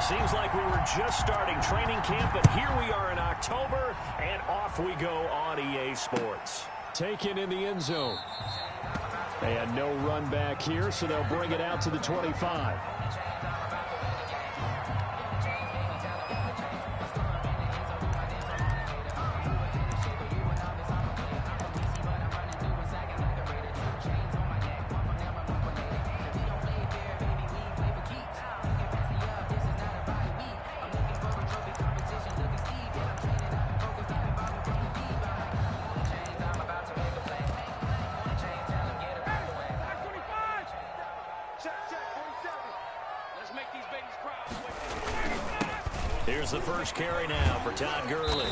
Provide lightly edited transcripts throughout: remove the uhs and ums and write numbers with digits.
Seems like we were just starting training camp, but here we are in October, and off we go on EA Sports. Taken in the end zone. And no run back here, so they'll bring it out to the 25. Here's the first carry now for Todd Gurley.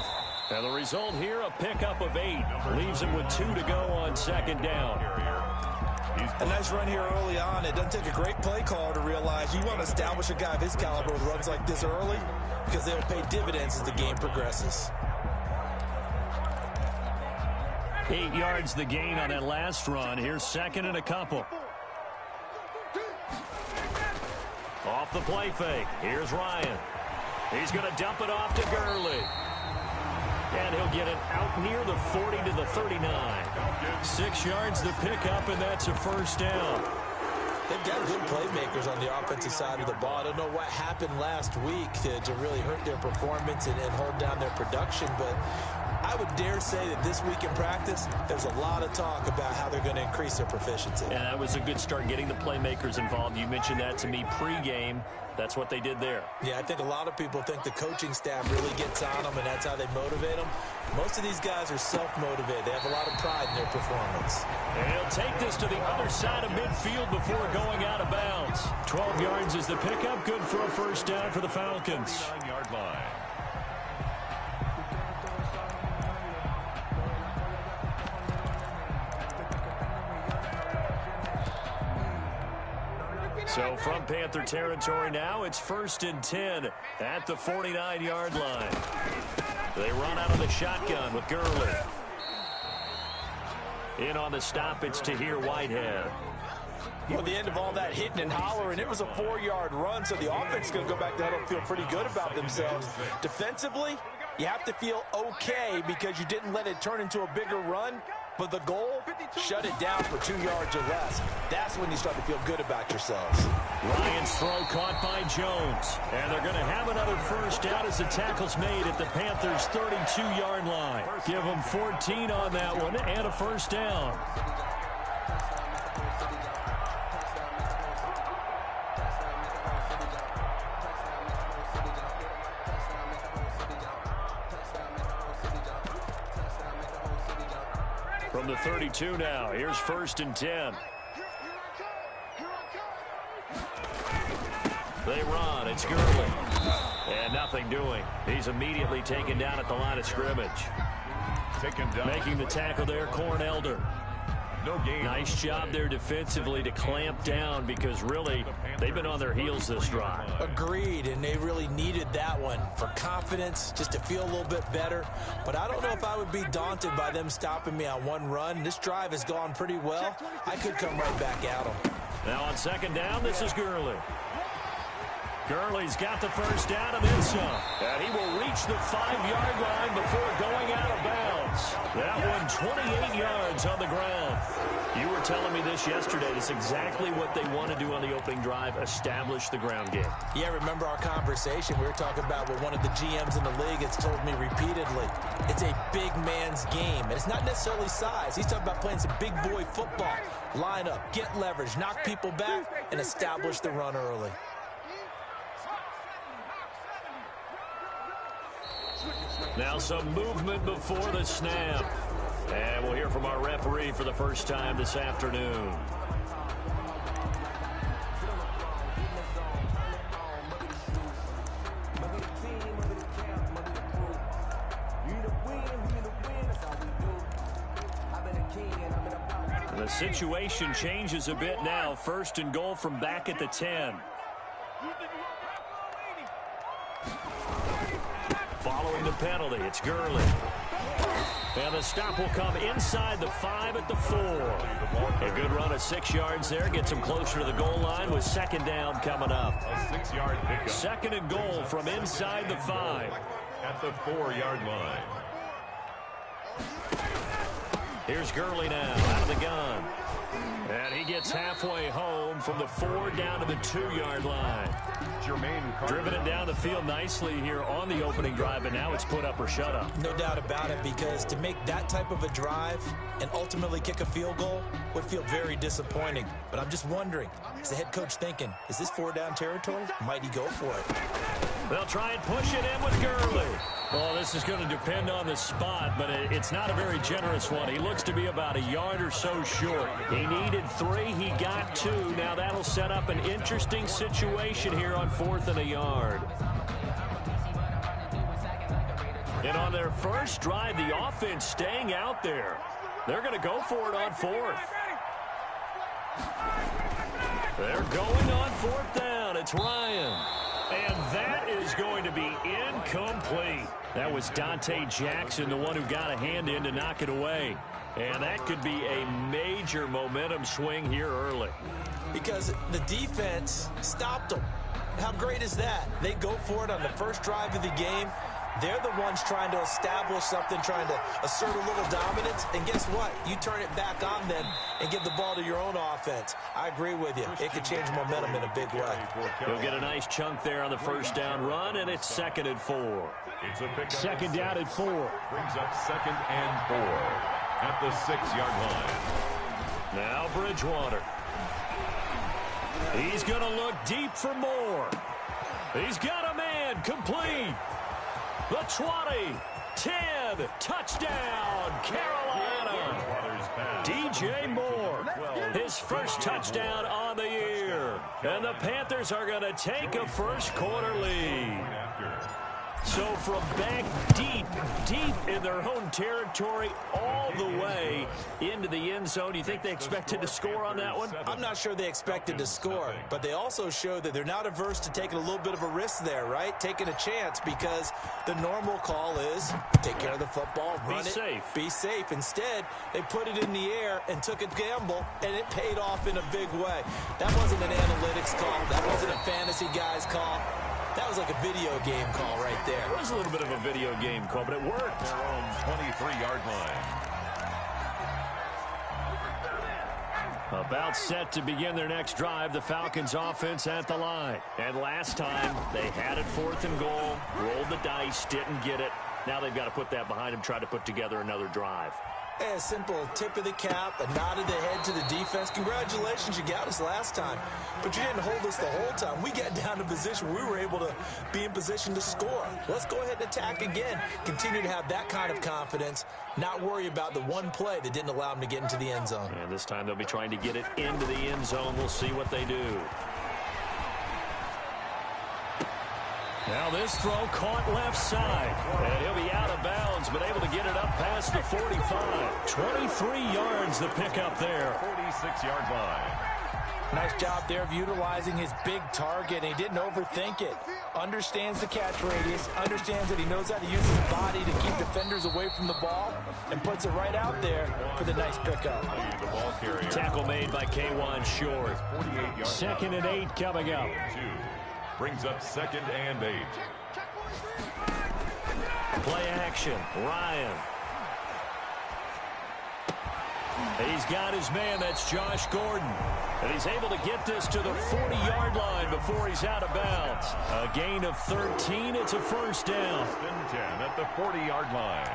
And the result here, a pickup of 8. Leaves him with 2 to go on second down. A nice run here early on. It doesn't take a great play caller to realize you want to establish a guy of his caliber with runs like this early because they'll pay dividends as the game progresses. 8 yards the gain on that last run. Here's second and a couple. Off the play fake. Here's Ryan. He's going to dump it off to Gurley. And he'll get it out near the 40 to the 39. 6 yards the pickup, and that's a first down. They've got good playmakers on the offensive side of the ball. I don't know what happened last week to really hurt their performance and hold down their production, but I would dare say that this week in practice, there's a lot of talk about how they're going to increase their proficiency. And that was a good start, getting the playmakers involved. You mentioned that to me pregame. That's what they did there. Yeah, I think a lot of people think the coaching staff really gets on them, and that's how they motivate them. Most of these guys are self-motivated. They have a lot of pride in their performance. And he'll take this to the other side of midfield before going out of bounds. 12 yards is the pickup. Good for a first down for the Falcons. 9-yard line. So from Panther territory now, it's 1st and 10 at the 49-yard line. They run out of the shotgun with Gurley. In on the stop, it's Tahir Whitehead. Well, the end of all that hitting and hollering, it was a 4-yard run, so the offense is going to go back there and feel pretty good about themselves. Defensively, you have to feel okay because you didn't let it turn into a bigger run. But the goal, shut it down for 2 yards or less. That's when you start to feel good about yourselves. Ryan's throw caught by Jones. And they're going to have another first down as the tackle's made at the Panthers' 32-yard line. Give them 14 on that one and a first down. From the 32 now, here's 1st and 10. They run, it's Gurley. And nothing doing. He's immediately taken down at the line of scrimmage. Making the tackle there, Corn Elder. No gain. Nice job there defensively to clamp down because really they've been on their heels this drive. Agreed, and they really needed that one for confidence, just to feel a little bit better. But I don't know if I would be daunted by them stopping me on one run. This drive has gone pretty well. I could come right back at them. Now on second down, this is Gurley. Gurley's got the first down and then some. And he will reach the 5-yard line before going out of bounds. That one 28 yards on the ground. You were telling me this yesterday. That's exactly what they want to do on the opening drive, establish the ground game. Yeah, remember our conversation? We were talking about what one of the GMs in the league has told me repeatedly. It's a big man's game, and it's not necessarily size. He's talking about playing some big boy football. Line up, get leverage, knock people back, and establish the run early. Now some movement before the snap. And we'll hear from our referee for the first time this afternoon. The situation changes a bit now. 1st and goal from back at the 10. Following the penalty, it's Gurley. And the stop will come inside the 5 at the 4. A good run of 6 yards there. Gets him closer to the goal line with second down coming up. A 6-yard pickup. Second and goal from inside the 5. At the 4-yard line. Here's Gurley now out of the gun. And he gets halfway home from the 4 down to the 2-yard line. Driven it down the field nicely here on the opening drive, and now it's put up or shut up. No doubt about it, because to make that type of a drive and ultimately kick a field goal would feel very disappointing. But I'm just wondering, is the head coach thinking, is this 4-down territory? Might he go for it? They'll try and push it in with Gurley. Well, this is going to depend on the spot, but it's not a very generous one. He looks to be about a yard or so short. He needed 3. He got 2. Now that'll set up an interesting situation here on 4th and a yard. And on their first drive, the offense staying out there. They're going to go for it on 4th. They're going on 4th down. It's Ryan. And that is going to be incomplete. That was Dante Jackson, the one who got a hand in to knock it away. And that could be a major momentum swing here early. Because the defense stopped them. How great is that? They go for it on the first drive of the game. They're the ones trying to establish something, trying to assert a little dominance. And guess what? You turn it back on them and give the ball to your own offense. I agree with you. It could change momentum in a big way. He'll get a nice chunk there on the first down run, and it's 2nd and 4. Second down at 4. Brings up 2nd and 4 at the 6-yard line. Now Bridgewater. He's going to look deep for more. He's got a man complete. The 20, 10, touchdown, Carolina. DJ Moore, his first touchdown on the year. And the Panthers are going to take a first quarter lead. So from back deep in their own territory all the way into the end zone, do you think they expected to score on that one? I'm not sure they expected to score, but they also show that they're not averse to taking a little bit of a risk there, right? Taking a chance, because the normal call is take care of the football, run it, be safe. Instead, they put it in the air and took a gamble, and it paid off in a big way. That wasn't an analytics call. That wasn't a fantasy guy's call. That was like a video game call right there. It was a little bit of a video game call, but it worked. Their own 23-yard line. About set to begin their next drive, the Falcons offense at the line. And last time, they had it 4th and goal, rolled the dice, didn't get it. Now they've got to put that behind them, try to put together another drive. A simple tip of the cap, a nod of the head to the defense. Congratulations, you got us last time. But you didn't hold us the whole time. We got down to position where we were able to be in position to score. Let's go ahead and attack again. Continue to have that kind of confidence. Not worry about the one play that didn't allow them to get into the end zone. And this time they'll be trying to get it into the end zone. We'll see what they do. Now this throw caught left side. And he'll be out of bounds, but able to get it up past the 45. 23 yards the pickup there. 46-yard line. Nice job there of utilizing his big target. He didn't overthink it. Understands the catch radius. Understands that he knows how to use his body to keep defenders away from the ball. And puts it right out there for the nice pickup. Tackle made by K1 Short. 2nd and 8 coming up. Brings up 2nd and 8. Play action. Ryan. He's got his man. That's Josh Gordon. And he's able to get this to the 40-yard line before he's out of bounds. A gain of 13. It's a first down. 10 at the 40-yard line.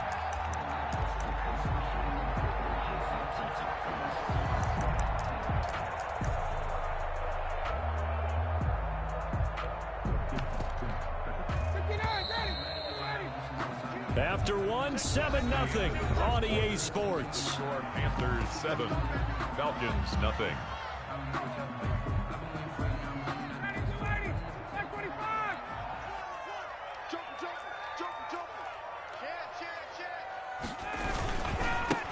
After one, 7-0 on EA Sports. Score Panthers 7, Falcons 0.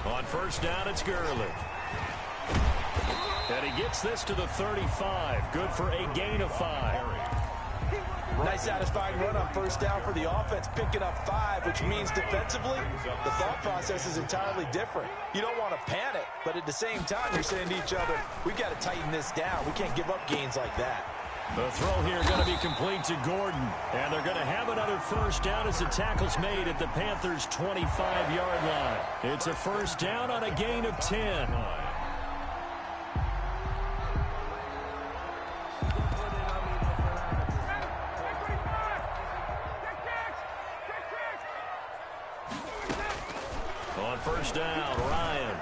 On first down, it's Gurley. And he gets this to the 35. Good for a gain of 5. Nice satisfying run on first down for the offense, picking up 5, which means defensively, the thought process is entirely different. You don't want to panic, but at the same time, you're saying to each other, we've got to tighten this down. We can't give up gains like that. The throw here going to be complete to Gordon. And they're going to have another first down as the tackle's made at the Panthers' 25-yard line. It's a first down on a gain of 10. On first down, Ryan.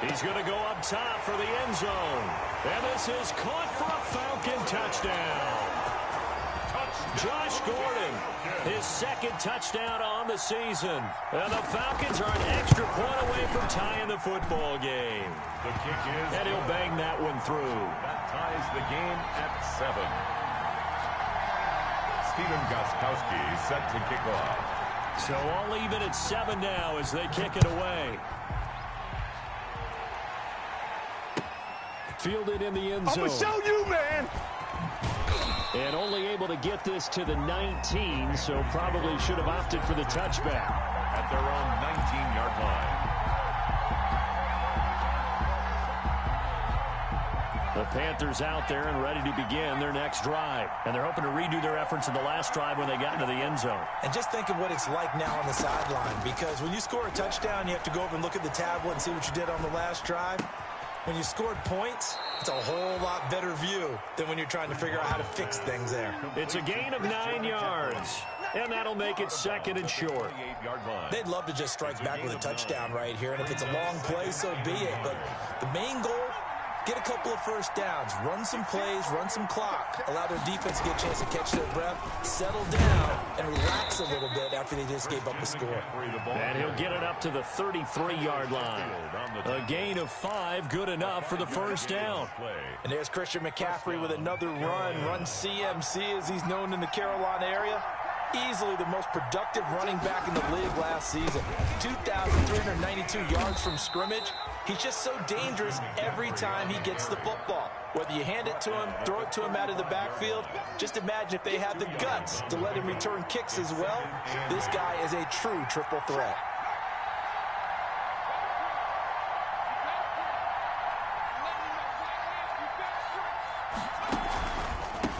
He's going to go up top for the end zone. And this is caught for a Falcon touchdown. Josh Gordon, his second touchdown on the season. And the Falcons are an extra point away from tying the football game. The kick is... And he'll bang that one through. That ties the game at 7. Steven Gostkowski set to kick off. So all even at 7 now as they kick it away. Fielded in the end zone. I'm going to show you, man. And only able to get this to the 19, so probably should have opted for the touchback. At their own 19-yard line. The Panthers out there and ready to begin their next drive. And they're hoping to redo their efforts in the last drive when they got into the end zone. And just think of what it's like now on the sideline, because when you score a touchdown, you have to go over and look at the tablet and see what you did on the last drive. When you scored points, it's a whole lot better view than when you're trying to figure out how to fix things there. It's a gain of 9 yards, and that'll make it second and short. They'd love to just strike back with a touchdown right here, and if it's a long play, so be it. But the main goal, get a couple of first downs, run some plays, run some clock, allow their defense to get a chance to catch their breath, settle down, and relax a little bit after they just gave up the score. And he'll get it up to the 33-yard line. A gain of 5, good enough for the first down. And there's Christian McCaffrey with another run CMC as he's known in the Carolina area. Easily the most productive running back in the league last season. 2,392 yards from scrimmage. He's just so dangerous every time he gets the football. Whether you hand it to him, throw it to him out of the backfield, just imagine if they have the guts to let him return kicks as well. This guy is a true triple threat.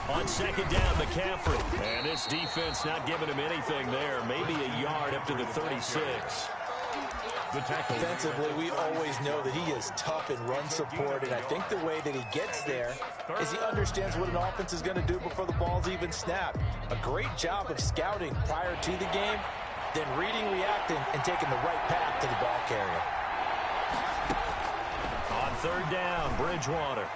On second down, McCaffrey. And this defense not giving him anything there. Maybe a yard up to the 36. The tackle. Defensively, we always know that he is tough in run support, and I think the way that he gets there is he understands what an offense is going to do before the ball's even snapped. A great job of scouting prior to the game, then reading, reacting, and taking the right path to the ball carrier. On third down, Bridgewater.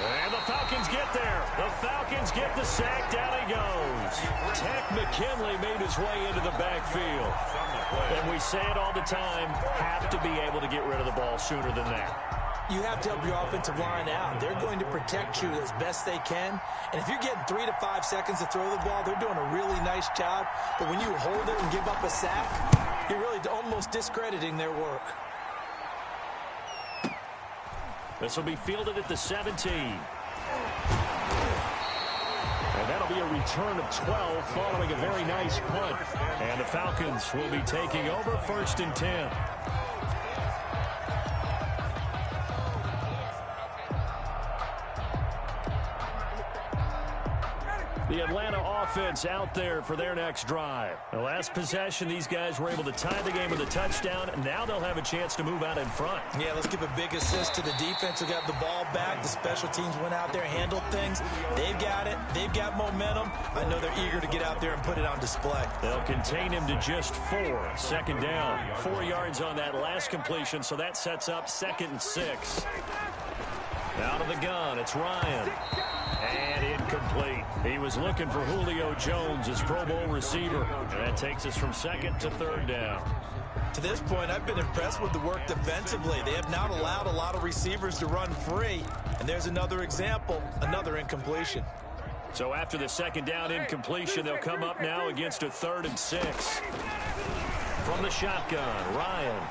And the Falcons get there. The Falcons get the sack. Down he goes. Tech McKinley made his way into the backfield. And we say it all the time, have to be able to get rid of the ball sooner than that. You have to help your offensive line out. They're going to protect you as best they can. And if you're getting 3 to 5 seconds to throw the ball, they're doing a really nice job. But when you hold it and give up a sack, you're really almost discrediting their work. This will be fielded at the 17. And that'll be a return of 12 following a very nice punt. And the Falcons will be taking over first and 10. The Atlanta offense out there for their next drive. The last possession, these guys were able to tie the game with a touchdown, and now they'll have a chance to move out in front. Yeah, let's give a big assist to the defense who got the ball back. The special teams went out there, handled things. They've got it. They've got momentum. I know they're eager to get out there and put it on display. They'll contain him to just 4. Second down. 4 yards on that last completion, so that sets up second and 6. Out of the gun, it's Ryan. And incomplete. He was looking for Julio Jones, his Pro Bowl receiver. That takes us from second to third down. To this point, I've been impressed with the work defensively. They have not allowed a lot of receivers to run free. And there's another example, another incompletion. So after the second down incompletion, they'll come up now against a 3rd and 6. From the shotgun, Ryan.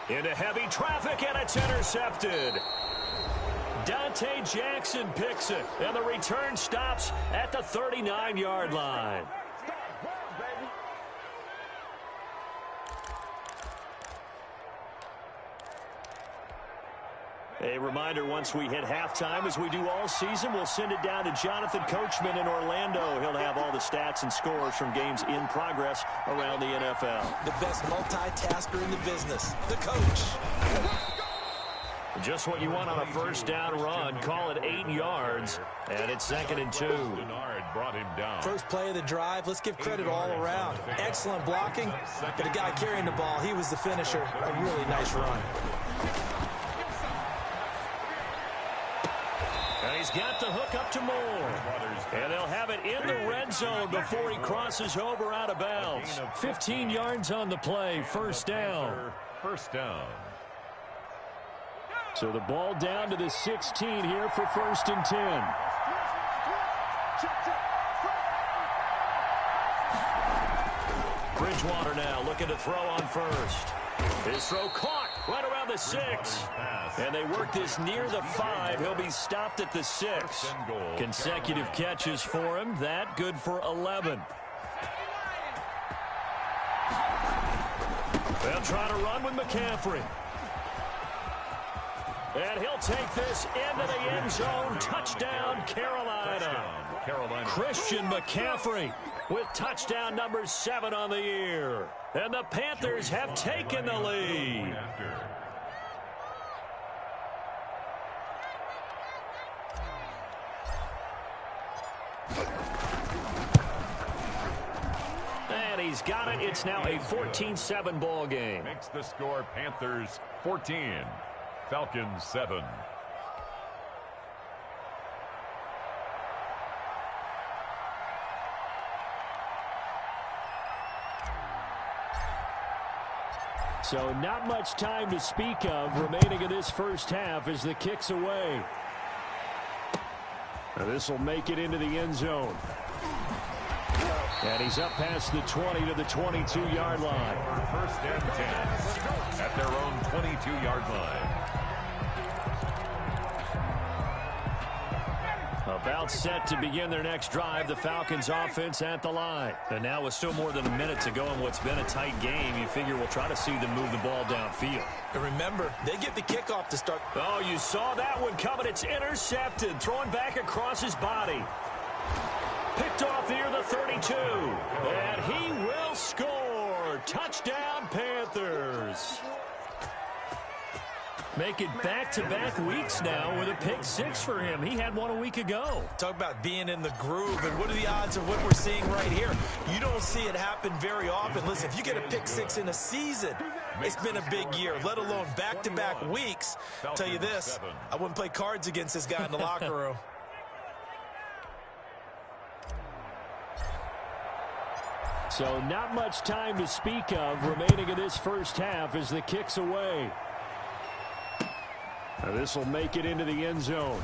Into heavy traffic, and it's intercepted. Dante Jackson picks it, and the return stops at the 39-yard line. A reminder, once we hit halftime, as we do all season, we'll send it down to Jonathan Coachman in Orlando. He'll have all the stats and scores from games in progress around the NFL. The best multitasker in the business, the coach. Just what you want on a first down run. Call it 8 yards, and it's 2nd and 2. Brought him down. First play of the drive, let's give credit all around. Excellent blocking, but the guy carrying the ball, he was the finisher. A really nice run. And he's got the hook up to Moore. And they'll have it in the red zone before he crosses over out of bounds. 15 yards on the play, first down. First down. So the ball down to the 16 here for 1st and 10. Bridgewater now looking to throw on first. His throw caught right around the 6. And they work this near the 5. He'll be stopped at the 6. Consecutive catches for him. That good for 11. They'll try to run with McCaffrey. And he'll take this into the end zone. Touchdown, Carolina. Christian McCaffrey with touchdown number 7 on the year. And the Panthers have taken the lead. And he's got it. It's now a 14-7 ball game. Makes the score Panthers 14, Falcons 7. So not much time to speak of remaining in this first half as the kick's away. This will make it into the end zone. And he's up past the 20 to the 22-yard line. First and 10 at their own 22-yard line. About set to begin their next drive, the Falcons offense at the line. And now with still more than a minute to go in what's been a tight game, you figure we'll try to see them move the ball downfield. And remember, they get the kickoff to start. Oh, you saw that one coming. It's intercepted. Throwing back across his body. Picked off near the 32. And he will score. Touchdown, Panthers. Make it back-to-back weeks now with a pick 6 for him. He had one a week ago. Talk about being in the groove, and what are the odds of what we're seeing right here? You don't see it happen very often. Listen, if you get a pick 6 in a season, it's been a big year, let alone back-to-back weeks. I'll tell you this, I wouldn't play cards against this guy in the locker room. So not much time to speak of remaining in this first half as the kick's away. This will make it into the end zone.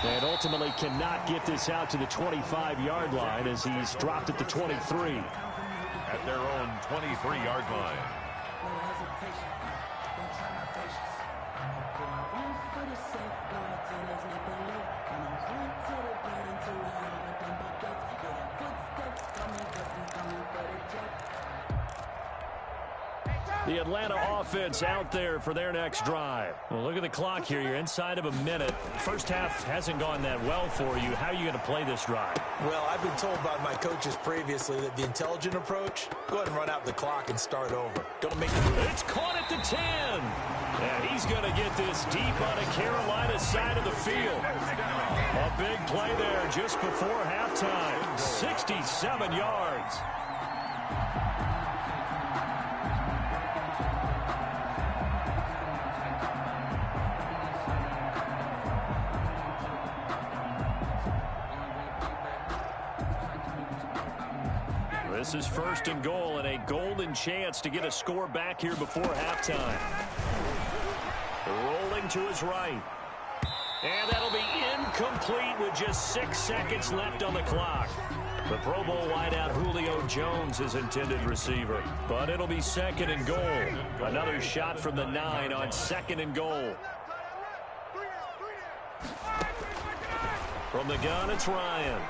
And ultimately cannot get this out to the 25-yard line as he's dropped at the 23. At their own 23-yard line. The Atlanta offense out there for their next drive. Well, look at the clock here. You're inside of a minute. First half hasn't gone that well for you. How are you going to play this drive? Well, I've been told by my coaches previously that the intelligent approach, go ahead and run out the clock and start over. Don't make it. It's caught at the 10. And he's going to get this deep on the Carolina side of the field. A big play there just before halftime. 67 yards. This is 1st and goal and a golden chance to get a score back here before halftime. Rolling to his right. And that'll be incomplete with just 6 seconds left on the clock. The Pro Bowl wideout Julio Jones is intended receiver. But it'll be 2nd and goal. Another shot from the 9 on 2nd and goal. From the gun, it's Ryan.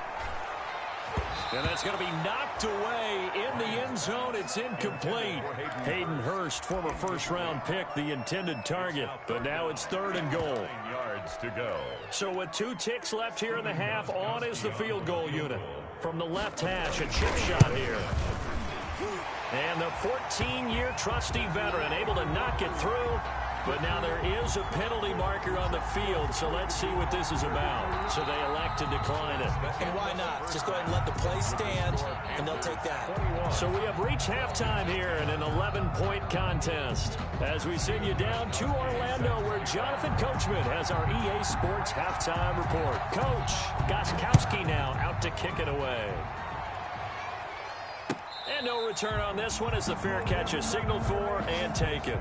And that's going to be knocked away in the end zone. It's incomplete. Hayden Hurst, former first-round pick, the intended target. But now it's 3rd and goal. 9 yards to go. So with 2 ticks left here in the half, on is the field goal unit. From the left hash, a chip shot here. And the 14-year trusty veteran able to knock it through. But now there is a penalty marker on the field, so let's see what this is about. So they elect to decline it. And why not? Just go ahead and let the play stand, and they'll take that. So we have reached halftime here in an 11-point contest. As we send you down to Orlando, where Jonathan Coachman has our EA Sports halftime report. Coach, Gostkowski now out to kick it away. And no return on this one as the fair catch is signaled for and taken.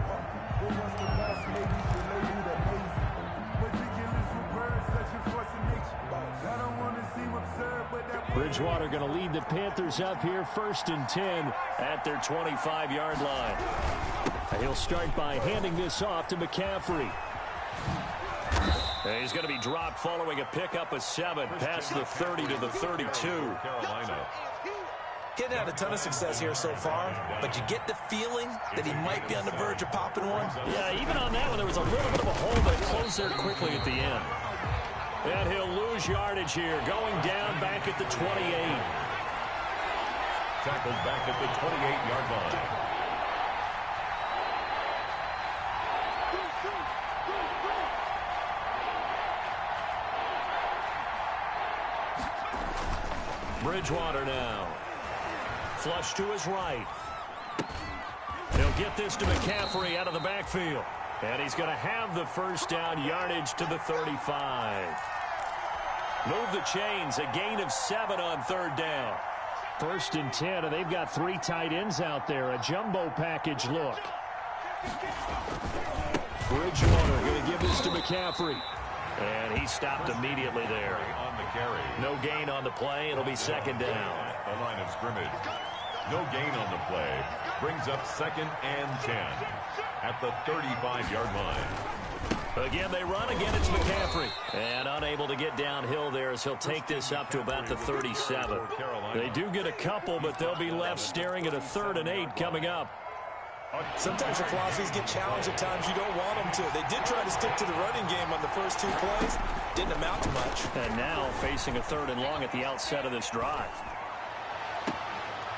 Bridgewater going to lead the Panthers up here 1st and 10 at their 25-yard line. He'll start by handing this off to McCaffrey. And he's going to be dropped following a pickup of 7 past the 30 to the 32. Carolina. Getting had a ton of success here so far, but you get the feeling that he might be on the verge of popping one. Yeah, even on that one, there was a little bit of a hole that closed there quickly at the end. And he'll lose yardage here, going down back at the 28. Tackled back at the 28-yard line. Bridgewater now. Flush to his right. He'll get this to McCaffrey out of the backfield. And he's going to have the first down, yardage to the 35. Move the chains, a gain of 7 on 3rd down. 1st and 10, and they've got 3 tight ends out there. A jumbo package look. Bridgewater going to give this to McCaffrey. And he stopped immediately there. On the carry. No gain on the play. It'll be 2nd down. At the line of scrimmage. No gain on the play. Brings up 2nd and 10 at the 35-yard line. Again, they run. Again, it's McCaffrey. And unable to get downhill there as he'll take this up to about the 37. They do get a couple, but they'll be left staring at a 3rd and 8 coming up. Sometimes your philosophies get challenged at times you don't want them to. They did try to stick to the running game on the first 2 plays. Didn't amount to much. And now facing a 3rd and long at the outset of this drive.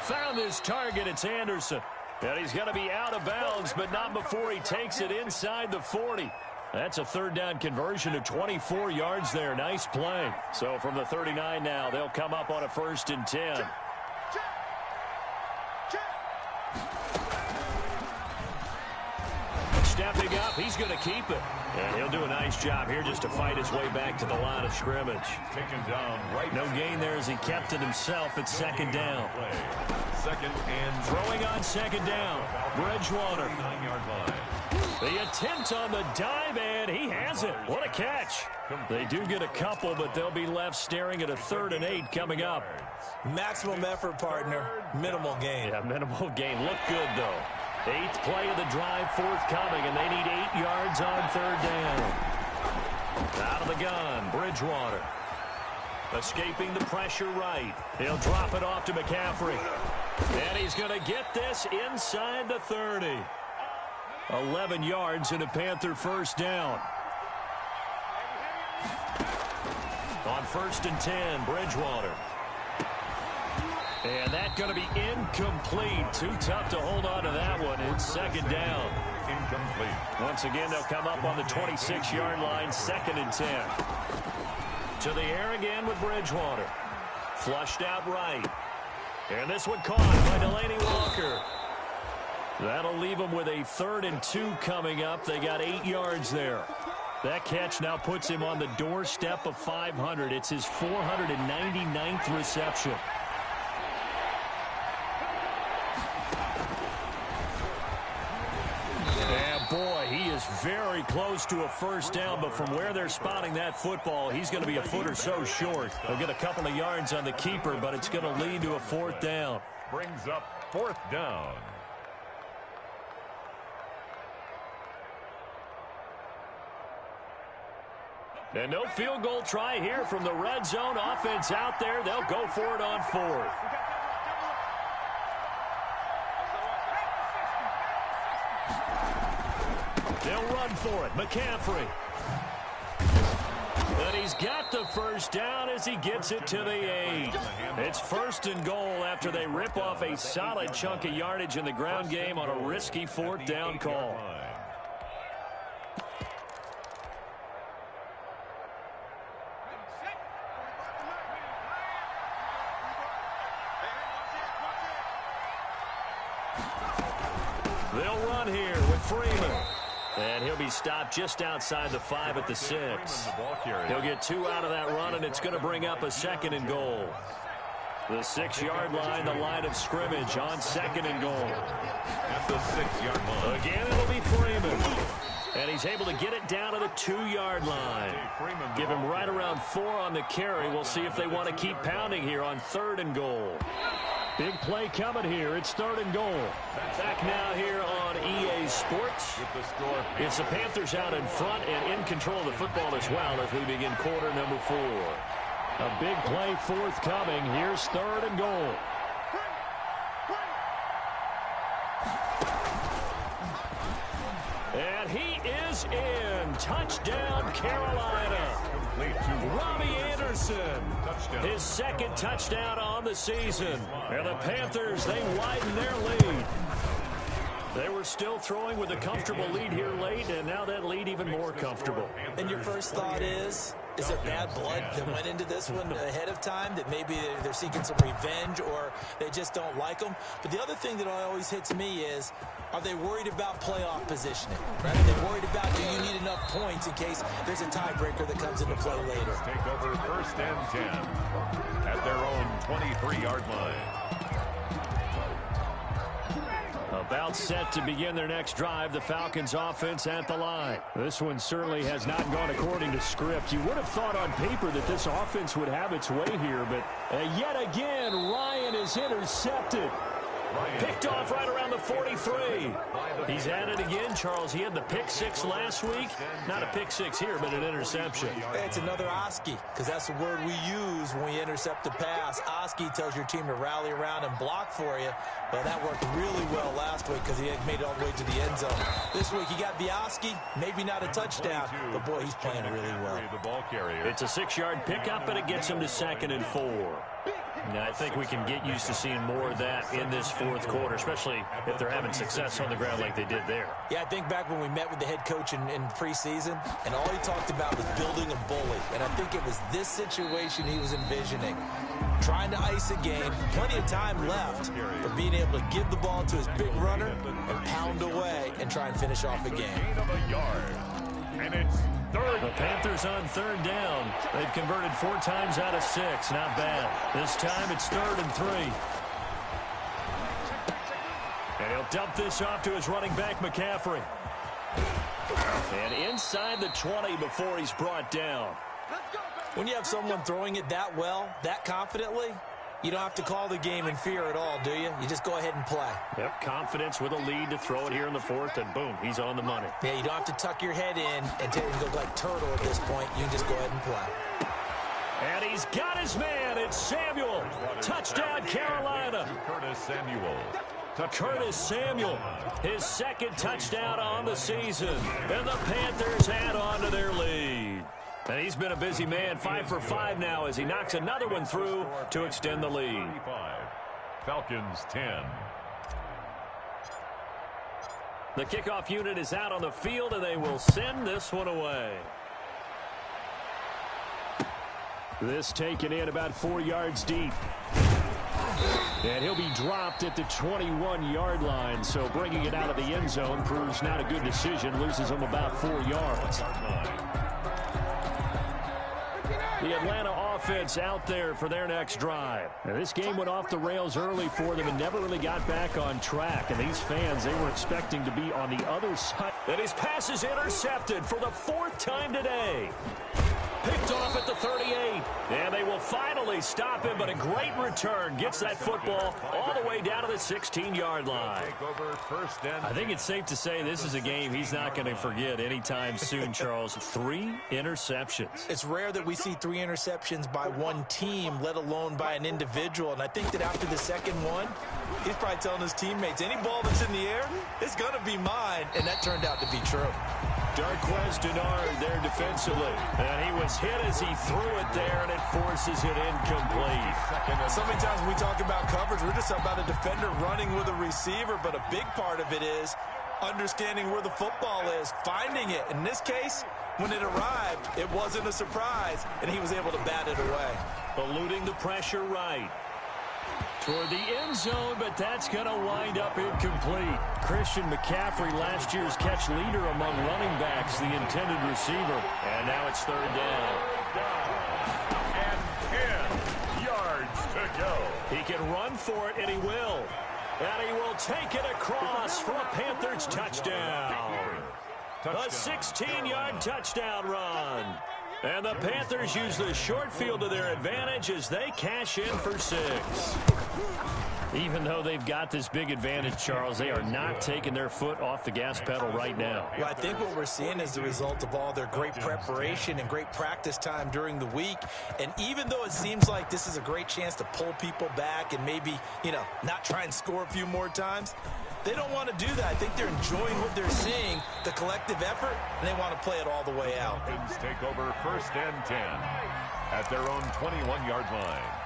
Found his target. It's Anderson. And he's going to be out of bounds, but not before he takes it inside the 40. That's a 3rd down conversion of 24 yards there. Nice play. So from the 39 now, they'll come up on a 1st and 10. Stepping up, he's going to keep it. And he'll do a nice job here just to fight his way back to the line of scrimmage. Taken down right. No gain there as he kept it himself at 2nd down. 2nd and throwing on 2nd down. Bridgewater. 9-yard line. The attempt on the dive, and he has it. What a catch. They do get a couple, but they'll be left staring at a 3rd and 8 coming up. Maximum effort, partner. Minimal gain. Yeah, minimal gain. Look good, though. 8th play of the drive forthcoming, and they need 8 yards on 3rd down. Out of the gun, Bridgewater. Escaping the pressure right. He'll drop it off to McCaffrey. And he's going to get this inside the 30. 11 yards and a Panther 1st down. On 1st and 10, Bridgewater. And that's going to be incomplete. Too tough to hold on to that one. It's 2nd down. Incomplete. Once again, they'll come up on the 26-yard line, 2nd and 10. To the air again with Bridgewater. Flushed out right. And this one caught by Delaney Walker. That'll leave them with a 3rd and 2 coming up. They got 8 yards there. That catch now puts him on the doorstep of 500. It's his 499th reception. And boy, he is very close to a first down, but from where they're spotting that football, he's going to be a foot or so short. They'll get a couple of yards on the keeper, but it's going to lead to a fourth down. Brings up fourth down. And no field goal try here from the red zone. Offense out there. They'll go for it on fourth. They'll run for it. McCaffrey. And he's got the first down as he gets it to the 8. It's first and goal after they rip off a solid chunk of yardage in the ground game on a risky fourth down call. They'll run here with Freeman. And he'll be stopped just outside the 5 at the 6. He'll get 2 out of that run, and it's going to bring up a second and goal. The 6-yard line, the line of scrimmage on second and goal. At the 6-yard line. Again, it'll be Freeman. And he's able to get it down to the 2-yard line. Give him right around 4 on the carry. We'll see if they want to keep pounding here on third and goal. Big play coming here. It's third and goal. Back now here on EA Sports. It's the Panthers out in front and in control of the football as well as we begin quarter number 4. A big play forthcoming. Here's third and goal. And he is in. Touchdown, Carolina. Robbie Anderson, his second touchdown on the season. And the Panthers, they widen their lead. They were still throwing with a comfortable lead here late, and now that lead even more comfortable. And your first thought is there bad blood that went into this one ahead of time, that maybe they're seeking some revenge or they just don't like them? But the other thing that always hits me is, are they worried about playoff positioning? Right? Are they worried about, do you need enough points in case there's a tiebreaker that comes into play later? Take over first and 10 at their own 23-yard line. About set to begin their next drive, the Falcons offense at the line. This one certainly has not gone according to script. You would have thought on paper that this offense would have its way here, but yet again, Ryan is intercepted. Picked off right around the 43. He's at it again, Charles. He had the pick 6 last week. Not a pick 6 here, but an interception. It's another Oski, because that's the word we use when we intercept a pass. Oski tells your team to rally around and block for you. But that worked really well last week because he had made it all the way to the end zone. This week he got the Oski, maybe not a touchdown, but boy, he's playing really well. It's a 6-yard pickup, and it gets him to second and 4. Now, I think we can get used to seeing more of that in this fourth quarter, especially if they're having success on the ground like they did there. Yeah, I think back when we met with the head coach in preseason, and all he talked about was building a bully. And I think it was this situation he was envisioning. Trying to ice a game, plenty of time left, but being able to give the ball to his big runner and pound away and try and finish off a game. And it's third. The Panthers on third down. They've converted 4 times out of 6. Not bad. This time it's third and 3. And he'll dump this off to his running back, McCaffrey. And inside the 20 before he's brought down. When you have someone throwing it that well, that confidently, you don't have to call the game in fear at all, do you? You just go ahead and play. Yep, confidence with a lead to throw it here in the fourth, and boom, he's on the money. Yeah, you don't have to tuck your head in and go like turtle at this point. You can just go ahead and play. And he's got his man. It's Samuel. Touchdown, Carolina. Curtis Samuel. Curtis Samuel, his second touchdown on the season. And the Panthers add on to their lead. And he's been a busy man, 5 for 5 now as he knocks another one through to extend the lead. Falcons 10. The kickoff unit is out on the field, and they will send this one away. This taken in about 4 yards deep. And he'll be dropped at the 21-yard line, so bringing it out of the end zone proves not a good decision, loses him about 4 yards. The Atlanta offense out there for their next drive. Now, this game went off the rails early for them and never really got back on track. And these fans, they were expecting to be on the other side. And his pass is intercepted for the 4th time today. Picked off at the 38. And they will finally stop him, but a great return. Gets that football all the way down to the 16-yard line. I think it's safe to say this is a game he's not going to forget anytime soon, Charles. 3 interceptions. It's rare that we see 3 interceptions by one team, let alone by an individual. And I think that after the second one, he's probably telling his teammates, any ball that's in the air, it's going to be mine. And that turned out to be true. Darquez Denard there defensively. And he was hit as he threw it there, and it forces it incomplete. So many times when we talk about coverage, we're just about a defender running with a receiver, but a big part of it is understanding where the football is, finding it. In this case, when it arrived, it wasn't a surprise, and he was able to bat it away. Eluding the pressure right. Toward the end zone, but that's going to wind up incomplete. Christian McCaffrey, last year's catch leader among running backs, the intended receiver. And now it's 3rd down. And 10 yards to go. He can run for it, and he will. And he will take it across for a Panthers touchdown. A 16-yard touchdown run. And the Panthers use the short field to their advantage as they cash in for 6. Even though they've got this big advantage, Charles, they are not taking their foot off the gas pedal right now. Well, I think what we're seeing is the result of all their great preparation and great practice time during the week. And even though it seems like this is a great chance to pull people back and maybe, not try and score a few more times, they don't want to do that. I think they're enjoying what they're seeing, the collective effort, and they want to play it all the way out. Falcons take over 1st and 10 at their own 21-yard line.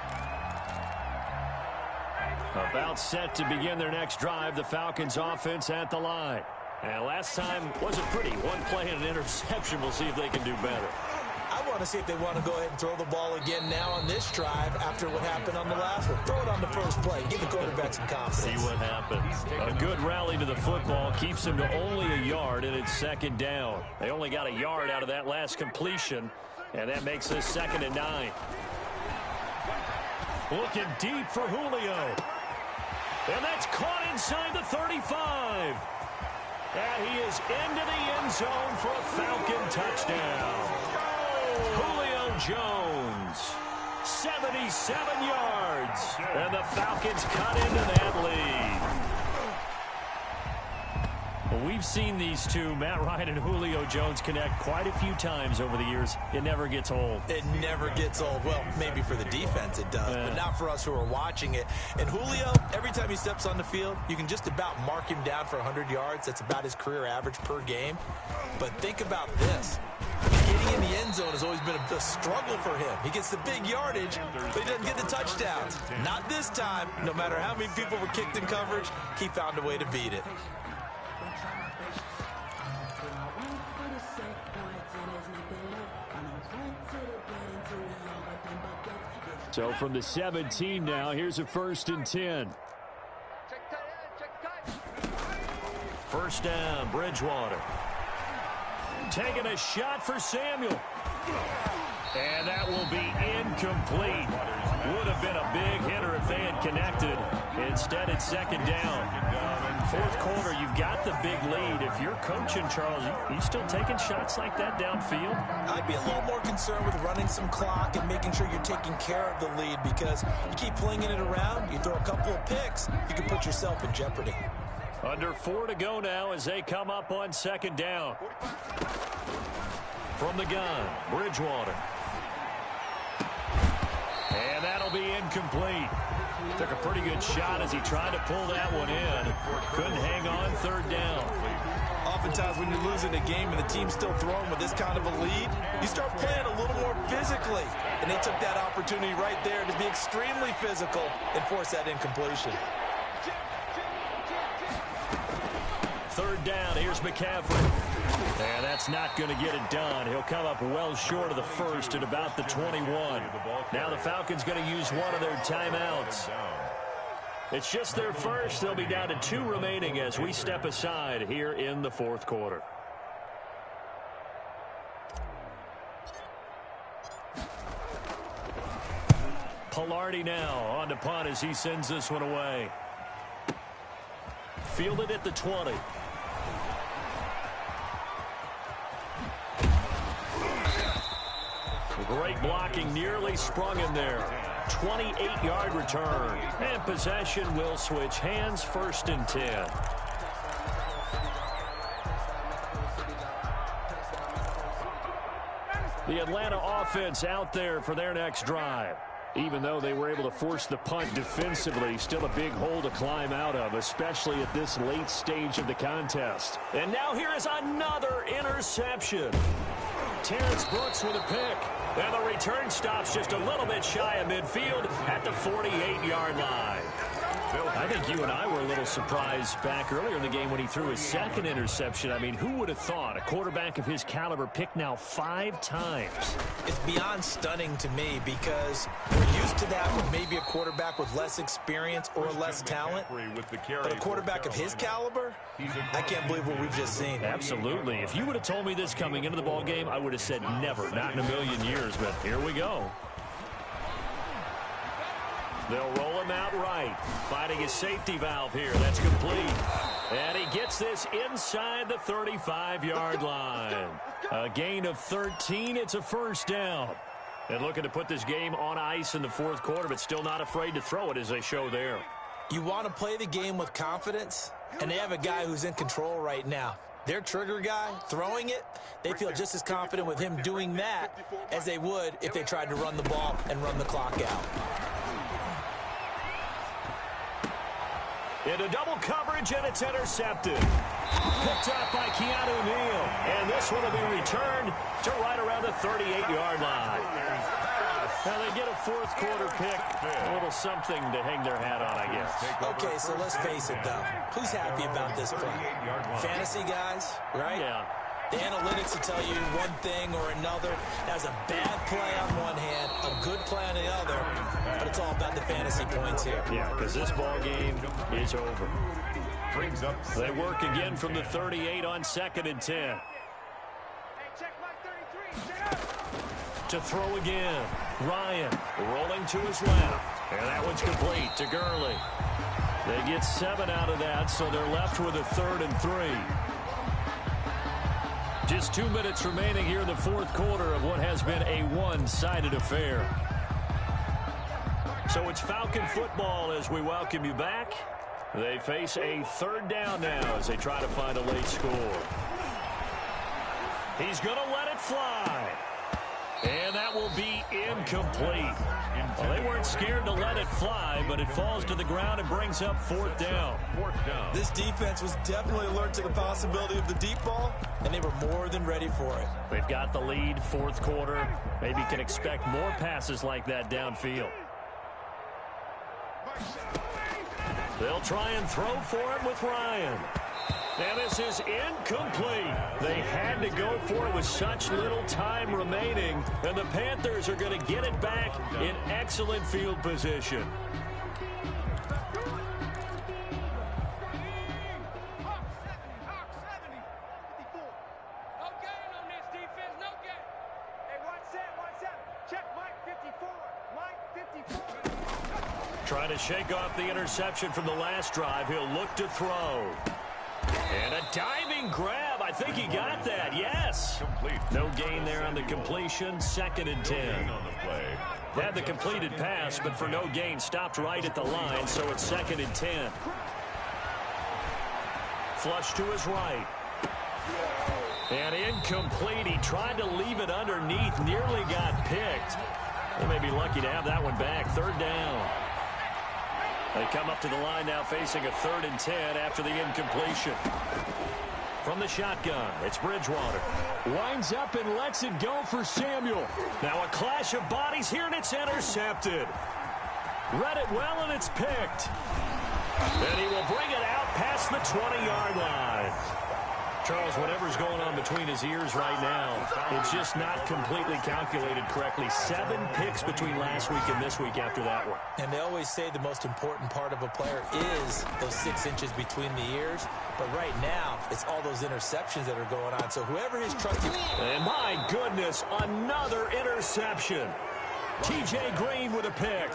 About set to begin their next drive, the Falcons offense at the line. And last time wasn't pretty. One play and an interception. We'll see if they can do better. I want to see if they want to go ahead and throw the ball again now on this drive after what happened on the last one. Throw it on the first play. Give the quarterback some confidence. See what happens. A good rally to the football keeps him to only a yard, and it's 2nd down. They only got a yard out of that last completion, and that makes this 2nd and 9. Looking deep for Julio. And that's caught inside the 35. And he is into the end zone for a Falcon touchdown. Julio Jones, 77 yards. And the Falcons cut into that lead. Well, we've seen these two, Matt Ryan and Julio Jones, connect quite a few times over the years. It never gets old. It never gets old. Well, maybe for the defense it does, but not for us who are watching it. And Julio, every time he steps on the field, you can just about mark him down for 100 yards. That's about his career average per game. But think about this. Getting in the end zone has always been a struggle for him. He gets the big yardage, but he doesn't get the touchdowns. Not this time. No matter how many people were kicked in coverage, he found a way to beat it. So from the 17 now, here's a 1st and 10. 1st down, Bridgewater. Taking a shot for Samuel. And that will be incomplete. Would have been a big hitter if they had connected. Instead, it's 2nd down. 4th quarter, you've got the big lead. If you're coaching, Charles, you still taking shots like that downfield? I'd be a little more concerned with running some clock and making sure you're taking care of the lead, because you keep flinging it around, you throw a couple of picks, you can put yourself in jeopardy. Under 4 to go now as they come up on 2nd down. From the gun, Bridgewater. And that'll be incomplete. Took a pretty good shot as he tried to pull that one in. Couldn't hang on 3rd down. Oftentimes when you're losing a game and the team's still throwing with this kind of a lead, you start playing a little more physically. And they took that opportunity right there to be extremely physical and force that incompletion. 3rd down, here's McCaffrey. And that's not going to get it done. He'll come up well short of the 1st at about the 21. Now the Falcons going to use one of their timeouts. It's just their first. They'll be down to 2 remaining as we step aside here in the 4th quarter. Pilardi now on the punt as he sends this one away. Fielded at the 20. Great blocking, nearly sprung him there. 28-yard return. And possession will switch hands, 1st and 10. The Atlanta offense out there for their next drive. Even though they were able to force the punt defensively, still a big hole to climb out of, especially at this late stage of the contest. And now here is another interception. Terrence Brooks with a pick. And the return stops just a little bit shy of midfield at the 48-yard line. I think you and I were a little surprised back earlier in the game when he threw his 2nd interception. I mean, who would have thought a quarterback of his caliber picked now 5 times? It's beyond stunning to me because we're used to that with maybe a quarterback with less experience or less talent. But a quarterback of his caliber, I can't believe what we've just seen. Absolutely. If you would have told me this coming into the ball game, I would have said never, not in a million years. But here we go. They'll roll him out right. Finding his safety valve here. That's complete. And he gets this inside the 35-yard line. A gain of 13. It's a 1st down. And looking to put this game on ice in the 4th quarter, but still not afraid to throw it as they show there. You want to play the game with confidence, and they have a guy who's in control right now. Their trigger guy, throwing it, they feel just as confident with him doing that as they would if they tried to run the ball and run the clock out. Into double coverage, and it's intercepted. Picked up by Keanu Neal. And this one will be returned to right around the 38-yard line. Now they get a 4th quarter pick. A little something to hang their hat on, I guess. Okay, so let's face it, though. Who's happy about this play? Fantasy guys, right? Yeah. The analytics will tell you one thing or another. That's a bad play on one hand, a good play on the other, but it's all about the fantasy points here. Yeah, because this ball game is over. They work again from the 38 on 2nd and 10. To throw again. Ryan rolling to his left. And that one's complete to Gurley. They get 7 out of that, so they're left with a 3rd and 3. Just 2 minutes remaining here in the 4th quarter of what has been a one-sided affair. So it's Falcon football as we welcome you back. They face a 3rd down now as they try to find a late score. He's going to let it fly. And that will be incomplete. Well, they weren't scared to let it fly, but it falls to the ground and brings up 4th down. This defense was definitely alert to the possibility of the deep ball, and they were more than ready for it. They've got the lead, 4th quarter. Maybe can expect more passes like that downfield. They'll try and throw for it with Ryan. And this is incomplete. They had to go for it with such little time remaining. And the Panthers are going to get it back in excellent field position. Trying to shake off the interception from the last drive. He'll look to throw. And a diving grab. I think he got that. Yes. No gain there on the completion. 2nd and 10. Had the completed pass, but for no gain, stopped right at the line, so it's 2nd and 10. Flush to his right. And incomplete. He tried to leave it underneath. Nearly got picked. They may be lucky to have that one back. 3rd down. They come up to the line now facing a 3rd and 10 after the incompletion. From the shotgun, it's Bridgewater. Winds up and lets it go for Samuel. Now a clash of bodies here, and it's intercepted. Read it well, and it's picked. And he will bring it out past the 20-yard line. Charles, whatever's going on between his ears right now, it's just not completely calculated correctly. 7 picks between last week and this week after that one. And they always say the most important part of a player is those 6 inches between the ears. But right now, it's all those interceptions that are going on. So whoever his trusty... And my goodness, another interception. T.J. Green with a pick.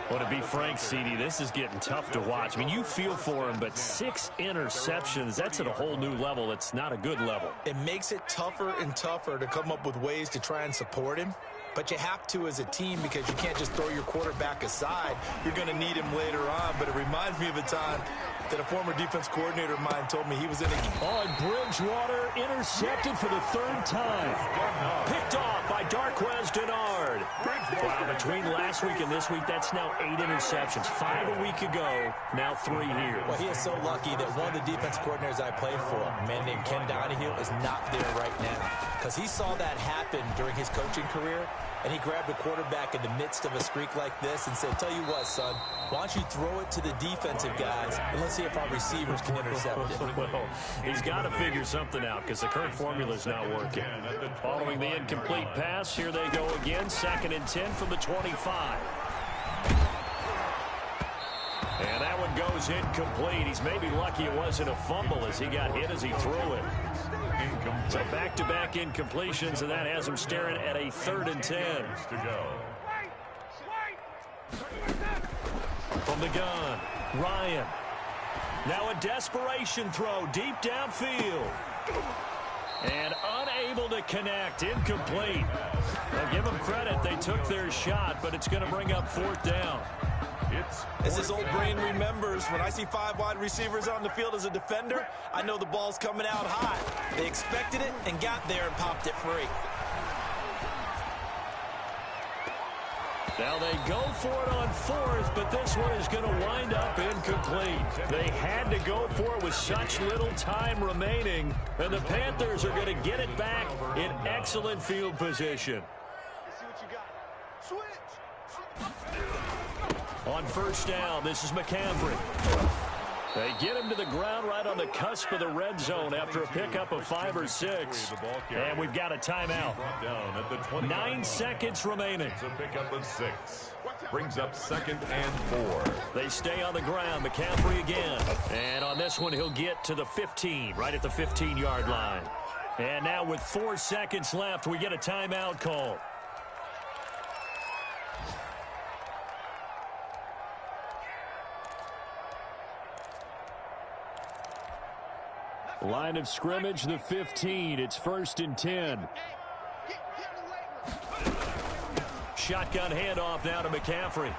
Well, to be frank, CD, this is getting tough to watch. I mean, you feel for him, but 6 interceptions, that's at a whole new level. It's not a good level. It makes it tougher and tougher to come up with ways to try and support him. But you have to as a team because you can't just throw your quarterback aside. You're going to need him later on. But it reminds me of a time that a former defense coordinator of mine told me he was in a game. On Bridgewater, intercepted for the 3rd time. Picked off by Darquez Denard. Wow, between last week and this week, that's now 8 interceptions. 5 a week ago, now 3 here. Well, he is so lucky that one of the defense coordinators I played for, a man named Ken Donahue, is not there right now. Because he saw that happen during his coaching career, and he grabbed a quarterback in the midst of a streak like this and said, tell you what, son, why don't you throw it to the defensive guys, and let's see if our receivers can intercept it. Well, he's got to figure something out because the current formula is not working. Following the incomplete pass, here they go again, 2nd and 10 from the 25. And that one goes incomplete. He's maybe lucky it wasn't a fumble as he got hit as he threw it. So back-to-back incompletions, and that has him staring at a 3rd and 10. From the gun, Ryan. Now a desperation throw deep downfield. And unable to connect, incomplete. Now give them credit, they took their shot, but it's going to bring up 4th down. As his old brain remembers, when I see 5 wide receivers on the field as a defender, I know the ball's coming out hot. They expected it and got there and popped it free. Now they go for it on 4th, but this one is going to wind up incomplete. They had to go for it with such little time remaining, and the Panthers are going to get it back in excellent field position. On 1st down, this is McCaffrey. They get him to the ground right on the cusp of the red zone after a pickup of 5 or 6. And we've got a timeout. 9 seconds remaining. It's a pickup of 6. Brings up 2nd and 4. They stay on the ground. McCaffrey again. And on this one, he'll get to the 15, right at the 15-yard line. And now with 4 seconds left, we get a timeout call. Line of scrimmage, the 15. It's 1st and 10. Shotgun handoff now to McCaffrey.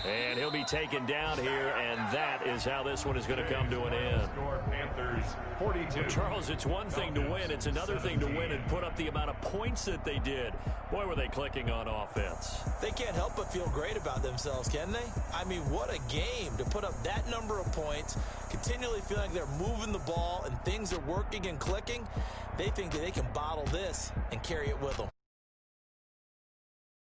And he'll be taken down here, and that is how this one is going to come to an end. Panthers 42. Charles, it's one thing to win. It's another thing to win and put up the amount of points that they did. Boy, were they clicking on offense. They can't help but feel great about themselves, can they? I mean, what a game to put up that number of points, continually feeling like they're moving the ball and things are working and clicking. They think that they can bottle this and carry it with them.